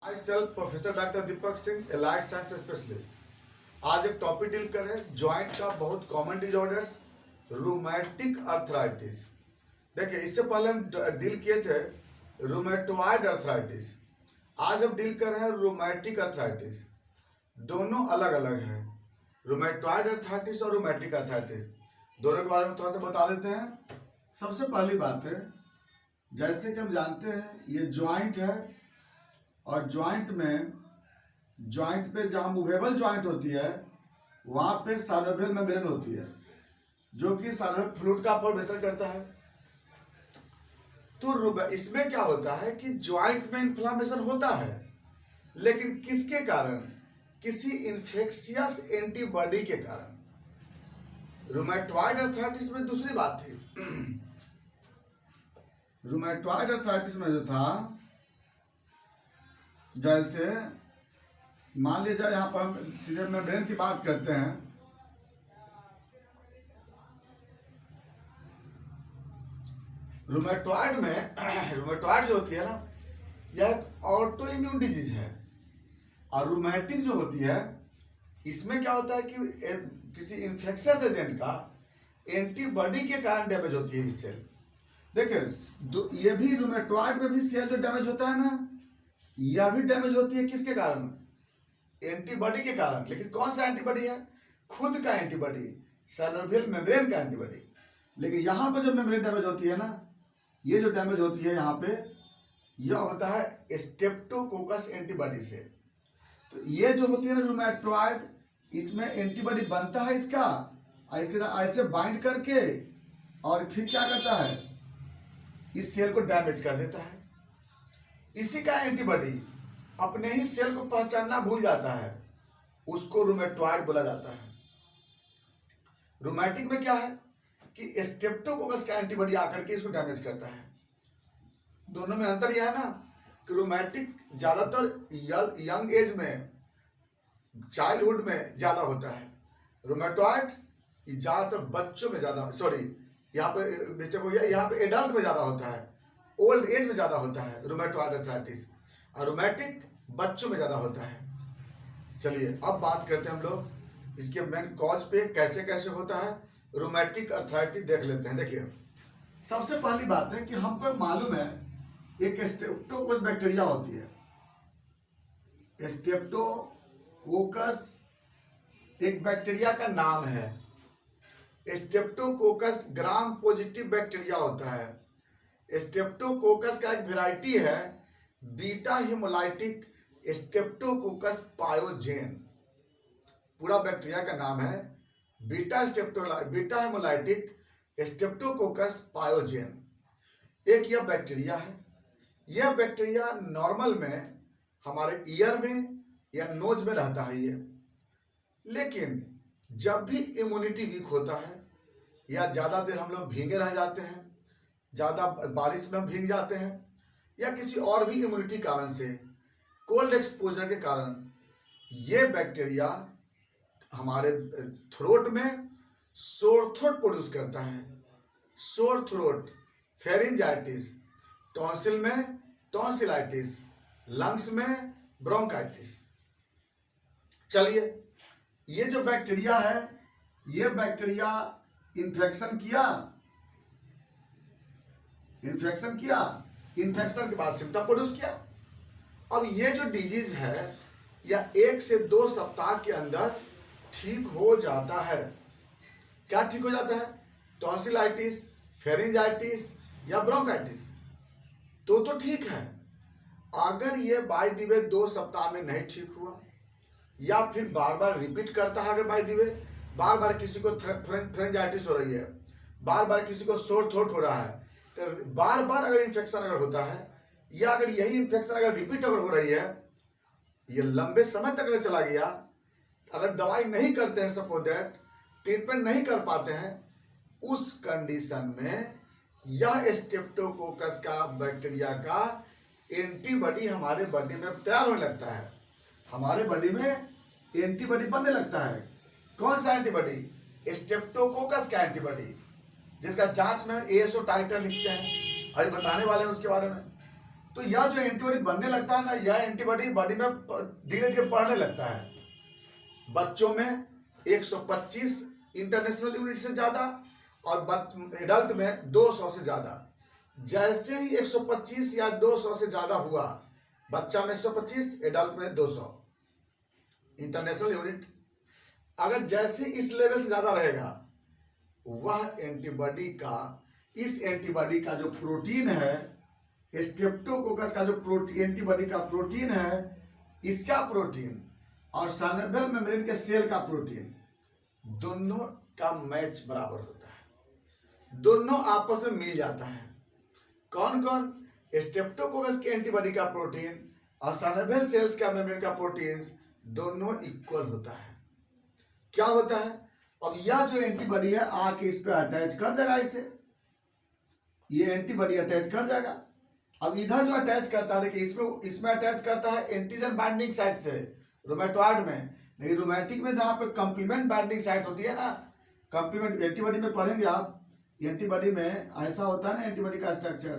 I self professor doctor Deepak Singh, allied science specialist. आज एक topic deal करें जॉइंट का बहुत कॉमन डिजॉर्डर्स, रूमेटिक अर्थराइटिस। देखिए, इससे पहले हम डील किए थे रूमेटॉइड अर्थराइटिस। आज हम डील कर रहे हैं रूमेटिक अर्थराइटिस। दोनों अलग अलग हैं, रूमेटॉइड अर्थराइटिस और रूमेटिक अर्थराइटिस। दोनों के बारे में थोड़ा सा बता देते हैं। सबसे पहली बात है, जैसे कि हम जानते हैं ये जॉइंट है और जॉइंट पे जहाँ मूवेबल जॉइंट होती है वहाँ पे साइनोवियल मेम्ब्रेन होती है जो कि साइनोवियल फ्लूइड का फॉर्मेशन करता है। तो इसमें क्या होता है कि जॉइंट में इन्फ्लामेशन होता है, लेकिन किसके कारण? किसी इन्फेक्शियस एंटीबॉडी के कारण। रूमेटॉइड अर्थराइटिस में दूसरी बात थी। रूमेटॉइड अर्थराइटिस में जो था, जैसे मान लीजिए यहाँ पर हम सीधे मेम्ब्रेन की बात करते हैं। रूमेटॉइड जो होती है ना, यह एक ऑटो इम्यून डिजीज है। और रूमेटिक जो होती है, इसमें क्या होता है कि किसी इन्फेक्शियस एजेंट का एंटीबॉडी के कारण डैमेज होती है इस सेल। देखिए, ये भी रूमेटॉइड में भी सेल जो डैमेज होता है ना, यह भी डैमेज होती है किसके कारण? एंटीबॉडी के कारण। लेकिन कौन सा एंटीबॉडी है? खुद का एंटीबॉडी, साइनोवियल मेम्ब्रेन का एंटीबॉडी। लेकिन यहाँ पे जो मेम्ब्रेन डैमेज होती है ना, ये जो डैमेज होती है यहाँ पे, यह होता है स्ट्रेप्टोकोकस एंटीबॉडी से। तो ये जो होती है ना रूमेटॉइड, इसमें एंटीबॉडी बनता है इसका, और इसके साथ ऐसे बाइंड करके और फिर क्या करता है, इस सेल को डैमेज कर देता है। इसी का एंटीबॉडी अपने ही सेल को पहचानना भूल जाता है, उसको रूमेटॉइड बोला जाता है। रूमेटिक में क्या है कि स्ट्रेप्टोकोकस का एंटीबॉडी आकर के इसको डैमेज करता है। दोनों में अंतर यह है ना कि रूमेटिक ज्यादातर यंग एज में, चाइल्डहुड में ज्यादा होता है। रूमेटॉइड ज्यादातर बच्चों में ज्यादा, यहाँ पे मिस्टेक हो गया, यहाँ पे एडल्ट में ज्यादा होता है, ओल्ड एज में ज्यादा होता है रूमेटॉइड अर्थराइटिस। और रूमेटिक बच्चों में ज्यादा होता है। चलिए अब बात करते हैं हम लोग इसके मेन कॉज पे, कैसे कैसे होता है रूमेटिक अर्थराइटिस देख लेते हैं। देखिए, सबसे पहली बात है कि हमको मालूम है एक स्ट्रेप्टोकोकस बैक्टीरिया होती है। स्ट्रेप्टोकोकस एक बैक्टीरिया का नाम है। स्ट्रेप्टोकोकस ग्राम पॉजिटिव बैक्टीरिया होता है। स्ट्रेप्टोकोकस का एक वेराइटी है बीटा हेमोलाइटिक स्ट्रेप्टोकोकस पायोजेन। पूरा बैक्टीरिया का नाम है बीटा हेमोलाइटिक स्ट्रेप्टोकोकस पायोजेन। एक यह बैक्टीरिया है। यह बैक्टीरिया नॉर्मल में हमारे ईयर में या नोज में रहता है ये, लेकिन जब भी इम्यूनिटी वीक होता है या ज़्यादा देर हम लोग भीगे रह जाते हैं, ज़्यादा बारिश में भीग जाते हैं, या किसी और भी इम्यूनिटी कारण से, कोल्ड एक्सपोजर के कारण, ये बैक्टीरिया हमारे थ्रोट में सोर थ्रोट प्रोड्यूस करता है। सोर थ्रोट, फेरिंजाइटिस, टॉन्सिल में टॉन्सिलाइटिस, लंग्स में ब्रोंकाइटिस। चलिए, ये जो बैक्टीरिया है, ये बैक्टीरिया इन्फेक्शन के बाद सिम्टम प्रोड्यूस किया। अब ये जो डिजीज है, या 1 से 2 सप्ताह के अंदर ठीक हो जाता है। क्या ठीक हो जाता है? टॉन्सिलाइटिस, फेरिंजाइटिस या ब्रोंकाइटिस तो ठीक है। अगर ये बाय द वे 2 सप्ताह में नहीं ठीक हुआ, या फिर बार बार रिपीट करता है, अगर बाय द वे बार बार किसी को फेरिंजाइटिस हो रही है, बार बार किसी को सोर थ्रोट हो रहा है, तो बार बार अगर इन्फेक्शन अगर होता है, या अगर यही इन्फेक्शन अगर रिपीट अगर हो रही है, ये लंबे समय तक अगर चला गया, अगर दवाई नहीं करते हैं, सपोज दैट ट्रीटमेंट नहीं कर पाते हैं, उस कंडीशन में यह स्ट्रेप्टोकोकस का बैक्टीरिया का एंटीबॉडी हमारे बॉडी में तैयार होने लगता है। हमारे बॉडी में एंटीबॉडी बनने लगता है। कौन सा एंटीबॉडी? स्ट्रेप्टोकोकस का एंटीबॉडी, जिसका जांच में एएसओ टाइटर लिखते हैं, अभी बताने वाले हैं उसके बारे में। तो यह जो एंटीबॉडी बनने लगता है ना, यह एंटीबॉडी बॉडी में धीरे धीरे बढ़ने लगता है। बच्चों में 125 इंटरनेशनल यूनिट से ज्यादा और एडल्ट में 200 से ज्यादा। जैसे ही 125 या 200 से ज्यादा हुआ, बच्चा में 125, एडल्ट में 200 इंटरनेशनल यूनिट, अगर जैसे इस लेवल से ज्यादा रहेगा, वह एंटीबॉडी का, इस एंटीबॉडी का जो प्रोटीन है, स्ट्रेप्टोकोकस का जो प्रोटीन, एंटीबॉडी का प्रोटीन है, इसका प्रोटीन और साइनोवियल मेम्ब्रेन के सेल का प्रोटीन, दोनों का मैच बराबर होता है, दोनों आपस में मिल जाता है। कौन कौन? स्ट्रेप्टोकोकस के एंटीबॉडी का प्रोटीन और साइनोवियल सेल्स का मेम्ब्रेन का प्रोटीन दोनों इक्वल होता है। क्या होता है? अब यह जो एंटीबॉडी है आके इस पे अटैच कर देगा, इसे, ये एंटीबॉडी अटैच कर जाएगा। अब इधर जो अटैच करता है, देखिए इसमें अटैच करता है एंटीजन बाइंडिंग साइट से, रोमेटॉइड में नहीं, रोमैटिक में जहां पे कंप्लीमेंट बाइंडिंग साइट होती है ना, कंप्लीमेंट एंटीबॉडी में पढ़ेंगे आप, एंटीबॉडी में ऐसा होता है ना, एंटीबॉडी का स्ट्रक्चर,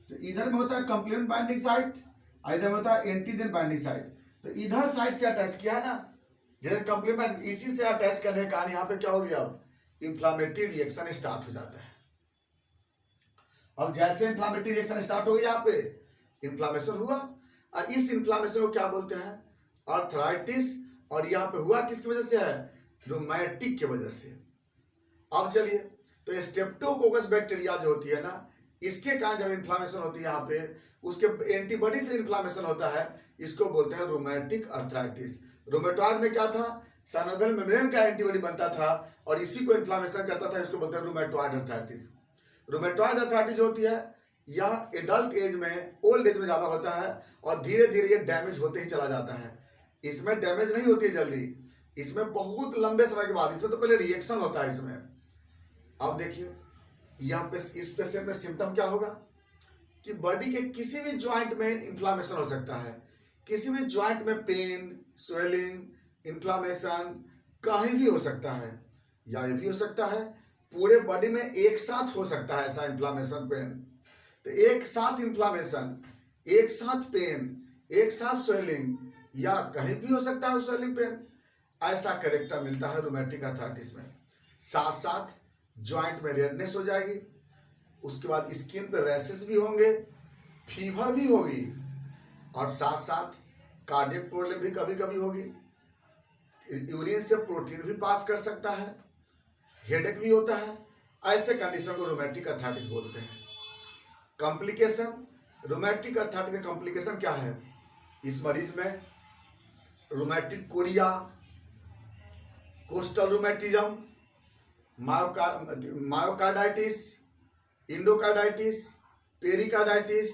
तो इधर में होता है कंप्लीमेंट बाइंडिंग साइट, इधर में होता है एंटीजन बाइंडिंग साइट। तो इधर साइड से अटैच किया है ना, जैसे कंप्लीमेंट, इसी से अटैच करने के कारण यहाँ पे क्या हो गया, अब इंफ्लामेटरी रिएक्शन स्टार्ट हो जाता है। अब जैसे इंफ्लामेटरी रिएक्शन स्टार्ट हो गया, यहाँ पे इंफ्लामेशन हुआ, और इस इंफ्लामेशन को क्या बोलते हैं, आर्थराइटिस, और यहाँ पे हुआ किसकी वजह से है, रोमैटिक की वजह से। अब चलिए, तो स्ट्रेप्टोकोकस बैक्टीरिया जो होती है ना, इसके कारण जब इंफ्लामेशन होती है यहाँ पे, उसके एंटीबॉडी से इंफ्लामेशन होता है, इसको बोलते हैं रोमैटिक आर्थराइटिस। रोमेटॉइड में क्या था, साइनोवियल मेम्ब्रेन का एंटीबॉडी बनता था और इसी को इंफ्लामेशन करता था, इसको बोलते हैं रोमेटॉइड आर्थराइटिस। रोमेटॉइड आर्थराइटिस जो होती है, यह एडल्ट एज में, ओल्ड एज में ज्यादा होता है और धीरे धीरे ये डैमेज होते ही चला जाता है। इसमें डैमेज नहीं होती है जल्दी, इसमें बहुत लंबे समय के बाद, इसमें तो पहले रिएक्शन होता है इसमें। अब देखिए यहाँ पे इस पेशेंट में सिम्टम क्या होगा कि बॉडी के किसी भी ज्वाइंट में इंफ्लामेशन हो सकता है, किसी भी ज्वाइंट में पेन, स्वेलिंग, इंफ्लामेशन कहीं भी हो सकता है, या ये भी हो सकता है पूरे बॉडी में एक साथ हो सकता है ऐसा इंफ्लामेशन, पेन। तो एक साथ इंफ्लामेशन, एक साथ पेन, एक साथ स्वेलिंग, या कहीं भी हो सकता है स्वेलिंग, पेन, ऐसा कैरेक्टर मिलता है रोमैटिक आर्थराइटिस में। साथ साथ ज्वाइंट में रेडनेस हो जाएगी, उसके बाद स्किन पे रैशेस भी होंगे, फीवर भी होगी, और साथ साथ कार्डियक प्रॉब्लम भी कभी कभी होगी, यूरिन से प्रोटीन भी पास कर सकता है, हेडेक भी होता है। ऐसे कंडीशन को रोमैटिक आर्थराइटिस बोलते हैं। कॉम्प्लिकेशन, रोमैटिक आर्थराइटिस का कॉम्प्लिकेशन क्या है, इस मरीज में rheumatic chorea, costal rheumatism, myocarditis, endocarditis, pericarditis,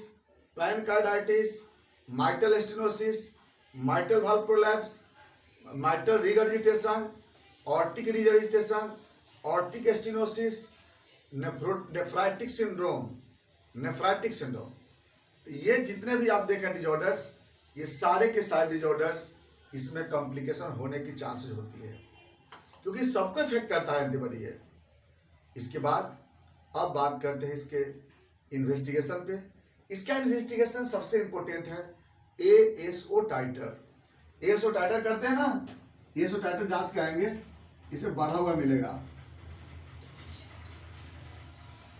pancarditis, mitral stenosis, mitral valve prolapse, mitral regurgitation, aortic regurgitation, aortic stenosis, nephritic syndrome, ये जितने भी आप देखें डिजॉर्डर्स, ये सारे के सारे डिजॉर्डर्स, इसमें कॉम्प्लिकेशन होने की चांसेस होती है, क्योंकि सबको इफेक्ट करता है एंटीबॉडी है। इसके बाद अब बात करते हैं इसके इन्वेस्टिगेशन पे। इसका इन्वेस्टिगेशन सबसे इंपॉर्टेंट है एएसओ टाइटर। एएसओ टाइटर करते हैं ना, एएसओ टाइटर जांच कराएंगे, इसे बढ़ा हुआ मिलेगा,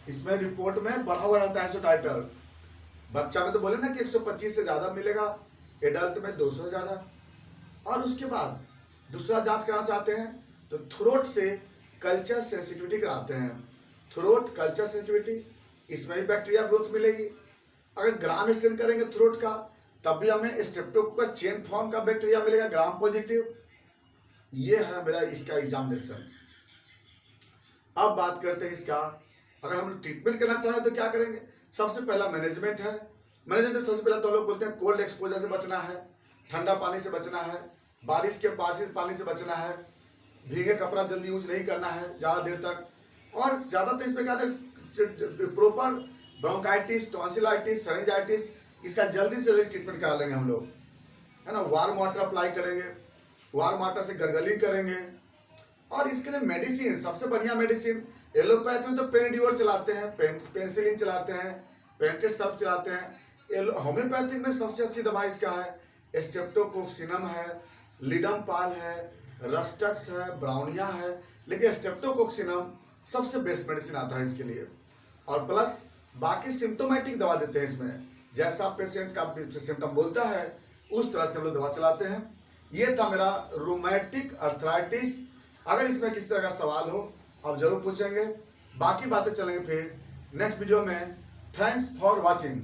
इसमें रिपोर्ट में बढ़ा हुआ रहता है एएसओ टाइटर। बच्चा में तो बोले ना कि 125 से ज्यादा मिलेगा, एडल्ट में 200 से ज्यादा। और उसके बाद दूसरा जांच कराना चाहते हैं तो थ्रोट से कल्चर सेंसिटिविटी कराते हैं, थ्रोट कल्चर सेंसिटिविटी, इसमें भी बैक्टीरिया ग्रोथ मिलेगी। अगर ग्राम स्टेन करेंगे थ्रोट का, तब भी हमें स्ट्रेप्टोकोकस चेन फॉर्म का बैक्टीरिया मिलेगा, ग्राम पॉजिटिव। ये है मेरा इसका एग्जामिनेशन। अब बात करते हैं इसका, अगर हम ट्रीटमेंट करना चाहें तो क्या करेंगे। सबसे पहला मैनेजमेंट है। मैनेजमेंट सबसे पहला तो लोग बोलते हैं कोल्ड एक्सपोजर से बचना है, ठंडा पानी से बचना है, बारिश के पानी से बचना है, भीगे कपड़ा जल्दी यूज नहीं करना है ज़्यादा देर तक, और ज़्यादातर इसमें क्या है प्रॉपर ब्रोंकाइटिस, टॉन्सिलाइटिस, फेरिंजाइटिस, इसका जल्दी से जल्दी ट्रीटमेंट करा लेंगे हम लोग, है ना। वार्म वाटर अप्लाई करेंगे, वार्म वाटर से गरगलिंग करेंगे। और इसके लिए मेडिसिन, सबसे बढ़िया मेडिसिन एलोपैथी में तो पेनिड्योर चलाते हैं, पेनिसिलिन चलाते हैं, पेंटेड सर्फ चलाते हैं। होम्योपैथिक में सबसे अच्छी दवाई इसका है स्ट्रेप्टोकोक्सिनम है, लिडमपाल है, रस्टक्स है, ब्राउनिया है, लेकिन स्ट्रेप्टोकोक्सिनम सबसे बेस्ट मेडिसिन आता है इसके लिए। और प्लस बाकी सिम्टोमेटिक दवा देते हैं इसमें, जैसा पेशेंट का सिम्टम बोलता है उस तरह से हम लोग दवा चलाते हैं। ये था मेरा रूमेटिक अर्थराइटिस। अगर इसमें किसी तरह का सवाल हो आप जरूर पूछेंगे, बाकी बातें चलेंगे फिर नेक्स्ट वीडियो में। Thanks for watching.